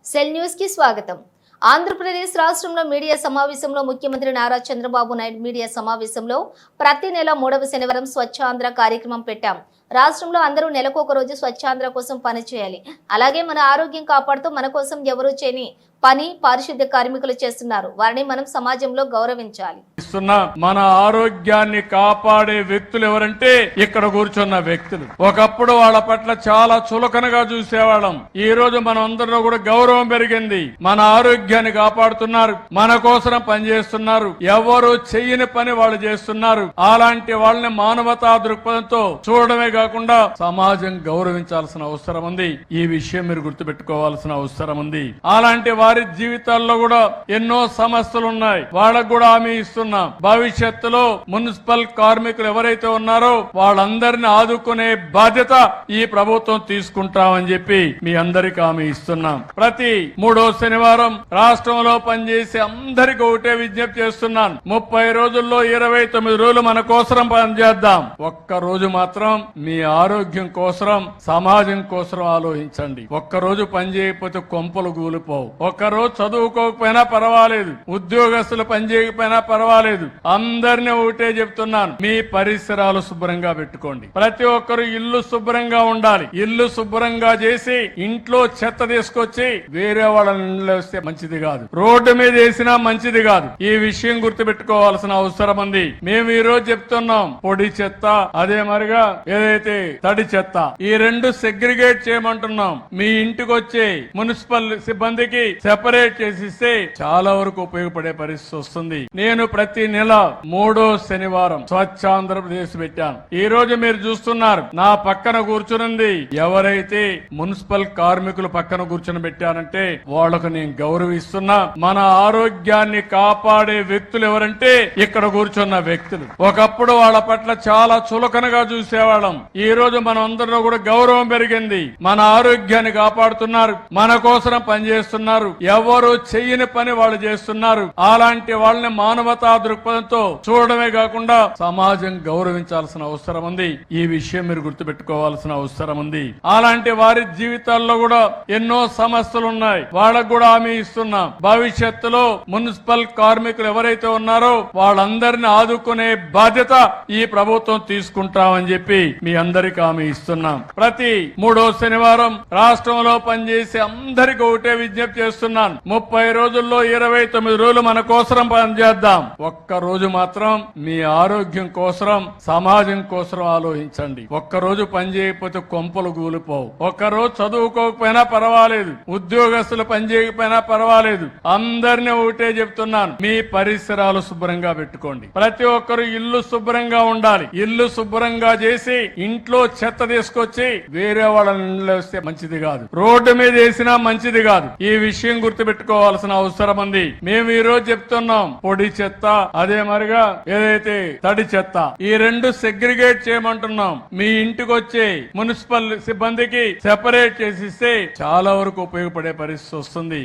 Cell news కి స్వాగతం. ఆంధ్రప్రదేశ్ రాష్ట్రంలో మీడియా సమావేశంలో ముఖ్యమంత్రి నారా చంద్రబాబు నాయుడు మీడియా సమావేశంలో ప్రతి నెల 3వ శనివారం స్వచ్ఛాంధ్ర కార్యక్రమం పెట్టాం. రాష్ట్రంలో అందరూ నెలకొక రోజు స్వచ్ఛాంధ్ర కోసం పనిచేయాలి. అలాగే మన ఆరోగ్యం కాపాడుతూ మన కోసం ఎవరూ చేయని పని పారిశుద్ధ్య కార్మికులు చేస్తున్నారు. వారిని మనం సమాజంలో గౌరవించాలి. మన ఆరోగ్యాన్ని కాపాడే వ్యక్తులు ఎవరంటే ఇక్కడ కూర్చున్న వ్యక్తులు. ఒకప్పుడు వాళ్ళ పట్ల చాలా చులకనగా చూసేవాళ్ళం. ఈ రోజు మన అందరిలో కూడా గౌరవం పెరిగింది. మన ఆరోగ్యాన్ని కాపాడుతున్నారు, మన కోసం పనిచేస్తున్నారు, ఎవరు చెయ్యని పని వాళ్ళు చేస్తున్నారు. అలాంటి వాళ్ళని మానవతా దృక్పథంతో చూడడమే కాకుండా సమాజం గౌరవించాల్సిన అవసరం ఉంది. ఈ విషయం మీరు గుర్తుపెట్టుకోవాల్సిన అవసరం ఉంది. అలాంటి వారి జీవితాల్లో కూడా ఎన్నో సమస్యలు ఉన్నాయి. వాళ్ళకు కూడా హామీ ఇస్తున్నాం. భవిష్యత్తులో మున్సిపల్ కార్మికులు ఎవరైతే ఉన్నారో వాళ్ళందరినీ ఆదుకునే బాధ్యత ఈ ప్రభుత్వం తీసుకుంటామని చెప్పి మీ అందరికి హామీ ఇస్తున్నాం. ప్రతి 3వ శనివారం రాష్ట్రంలో పనిచేసి అందరికి ఒకటే విజ్ఞప్తి చేస్తున్నాను. 30 రోజుల్లో 29 రోజులు మన కోసం పనిచేద్దాం. ఒక్క రోజు మాత్రం మీ ఆరోగ్యం కోసం, సమాజం కోసం ఆలోచించండి. ఒక్కరోజు పని చేయకపోతే కొంపలు కూలిపోవు. ఒక్కరోజు చదువుకోకపోయినా పర్వాలేదు, ఉద్యోగస్తులు పని చేయకపోయినా పర్వాలేదు. అందరినీ ఒకటే చెప్తున్నాను, మీ పరిసరాలు శుభ్రంగా పెట్టుకోండి. ప్రతి ఒక్కరు ఇల్లు శుభ్రంగా ఉండాలి. ఇల్లు శుభ్రంగా చేసి ఇంట్లో చెత్త తీసుకొచ్చి వేరే వాళ్ళ ఇంట్లో వస్తే మంచిది కాదు, రోడ్డు మీద వేసినా మంచిది కాదు. ఈ విషయం గుర్తుపెట్టుకోవాల్సిన అవసరం ఉంది. మేము ఈ రోజు చెప్తున్నాం, పొడి చెత్త అదే మరిగా ఏదైతే తడి చెత్త, ఈ రెండు సెగ్రిగేట్ చేయమంటున్నాం. మీ ఇంటికి వచ్చే మున్సిపల్ సిబ్బందికి సెపరేట్ చేసిస్తే చాలా వరకు ఉపయోగపడే పరిస్థితి వస్తుంది. నేను ప్రతి నెల 3వ శనివారం స్వచ్ఛ ఆంధ్రప్రదేశ్ పెట్టాను. ఈ రోజు మీరు చూస్తున్నారు, నా పక్కన కూర్చునింది ఎవరైతే మున్సిపల్ కార్మికులు పక్కన కూర్చుని పెట్టానంటే వాళ్ళకు నేను గౌరవిస్తున్నా. మన ఆరోగ్యాన్ని కాపాడే వ్యక్తులు ఎవరంటే ఇక్కడ కూర్చున్న వ్యక్తులు. ఒకప్పుడు వాళ్ళ పట్ల చాలా చులకనగా చూసేవాళ్ళం. ఈ రోజు మన అందరిలో కూడా గౌరవం పెరిగింది. మన ఆరోగ్యాన్ని కాపాడుతున్నారు, మన కోసం పనిచేస్తున్నారు, ఎవరు చెయ్యని పని వాళ్ళు చేస్తున్నారు. అలాంటి వాళ్ళని మానవతా దృక్పథంతో చూడడమే కాకుండా సమాజం గౌరవించాల్సిన అవసరం ఉంది. ఈ విషయం మీరు గుర్తుపెట్టుకోవాల్సిన అవసరం ఉంది. అలాంటి వారి జీవితాల్లో కూడా ఎన్నో సమస్యలు ఉన్నాయి. వాళ్ళకు కూడా హామీ ఇస్తున్నాం. భవిష్యత్తులో మున్సిపల్ కార్మికులు ఎవరైతే ఉన్నారో వాళ్ళందరినీ ఆదుకునే బాధ్యత ఈ ప్రభుత్వం తీసుకుంటామని చెప్పి మీ అందరికి హామీ ఇస్తున్నాం. ప్రతి 3వ శనివారం రాష్ట్రంలో పనిచేసి అందరికి ఒకటే విజ్ఞప్తి చేస్తున్నాను. 30 రోజుల్లో 29 రోజులు మన కోసం పనిచేద్దాం. ఒక్క రోజు మాత్రం మీ ఆరోగ్యం కోసం, సమాజం కోసం ఆలోచించండి. ఒక్కరోజు పని చేయకపోతే కొంపలు కూలిపోవు. ఒక్కరోజు చదువుకోకపోయినా పర్వాలేదు, ఉద్యోగస్తులు పని చేయకపోయినా పర్వాలేదు. అందరినీ ఒకటే చెప్తున్నాను, మీ పరిసరాలు శుభ్రంగా పెట్టుకోండి. ప్రతి ఒక్కరు ఇల్లు శుభ్రంగా ఉండాలి. ఇల్లు శుభ్రంగా చేసి ఇంట్లో చెత్త తీసుకొచ్చి వేరే వాళ్ళ ఇంట్లో వస్తే మంచిది కాదు, రోడ్డు మీద వేసినా మంచిది కాదు. ఈ విషయం గుర్తుపెట్టుకోవాల్సిన అవసరం ఉంది. మేము ఈ రోజు చెప్తున్నాం, పొడి చెత్త అదే మరిగా ఏదైతే తడి చెత్త, ఈ రెండు సెగ్రిగేట్ చేయమంటున్నాం. మీ ఇంటికి వచ్చే మున్సిపల్ సిబ్బందికి సెపరేట్ చేసిస్తే చాలా వరకు ఉపయోగపడే పరిస్థితి వస్తుంది.